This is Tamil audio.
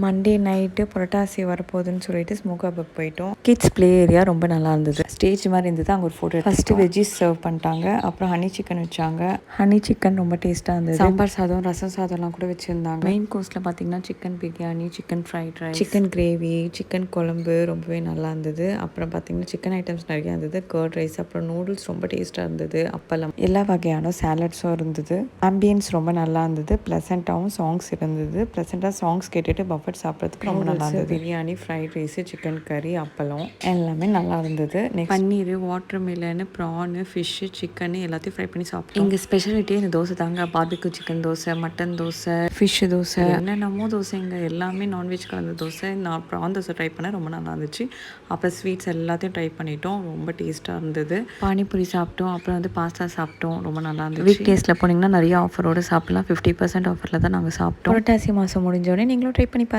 மண்டே நைட்டு புரட்டாசி வரப்போகுதுன்னு சொல்லிட்டு ஸ்மோக் ஹப்புக்கு போயிட்டோம். கிட்ஸ் ப்ளே ஏரியா ரொம்ப நல்லா இருந்தது. ஸ்டேஜ் மாதிரி இருந்தது. அங்கே ஒரு ஃபோட்டோ ஃபஸ்ட்டு வெஜ்ஜீஸ் சர்வ் பண்ணிட்டாங்க. அப்புறம் ஹனி சிக்கன் வச்சாங்க. ஹனி சிக்கன் ரொம்ப டேஸ்ட்டாக இருந்தது. சாம்பார் சாதம், ரசம் சாதம்லாம் கூட வச்சுருந்தாங்க. மெயின் கோர்ஸில் பார்த்தீங்கன்னா chicken biryani, chicken fried rice, chicken gravy, chicken குழம்பு ரொம்பவே நல்லா இருந்தது. அப்புறம் பார்த்தீங்கன்னா சிக்கன் ஐட்டம்ஸ் நிறையா இருந்தது. கர்ட் ரைஸ், அப்புறம் நூடுல்ஸ் ரொம்ப டேஸ்ட்டாக இருந்தது. அப்பளம், எல்லா வகையான சாலட்ஸும் இருந்தது. ஆம்பியன்ஸ் ரொம்ப நல்லா இருந்தது. ப்ளசண்ட்டாகவும் சாங்ஸ் இருந்தது. ப்ளசண்ட்டாக சாங்ஸ் கேட்டுட்டு பஃபட் சாப்பிட்றதுக்கு ரொம்ப நல்லா இருந்தது. பிரியாணி, ஃப்ரைட் ரைஸ், சிக்கன் கறி, அப்பளம் எல்லாமே நல்லா இருந்தது. நெக்ஸ்ட் பன்னீர், வாட்டர் மிலனு, ப்ரானு, ஃபிஷ்ஷு, சிக்கனு எல்லாத்தையும் ஃப்ரை பண்ணி சாப்பிட்டோம். எங்கள் ஸ்பெஷாலிட்டியே இந்த தோசை தாங்க. Barbecue chicken dosa, mutton dosa, fish dosa, என்னென்னமோ தோசைங்க. எல்லாமே நான்வெஜ் கலந்த தோசை. நான் ப்ரான் தோசை ட்ரை பண்ணேன், ரொம்ப நல்லா இருந்துச்சு. அப்புறம் ஸ்வீட்ஸ் எல்லாத்தையும் ட்ரை பண்ணிட்டோம், ரொம்ப டேஸ்ட்டாக இருந்தது. பானிபூரி சாப்பிட்டோம். அப்புறம் வந்து பாஸ்தா சாப்பிட்டோம், ரொம்ப நல்லா இருந்துச்சு. வீக் டேஸில் போனீங்கன்னா நிறைய ஆஃபரோடு சாப்பிட்லாம். 50% ஆஃபரில் தான் நாங்கள் சாப்பிட்டோம். புரட்டாசி மாதம் முடிஞ்சோடனே நீங்களும் ட்ரை பண்ணி பாருங்கள்.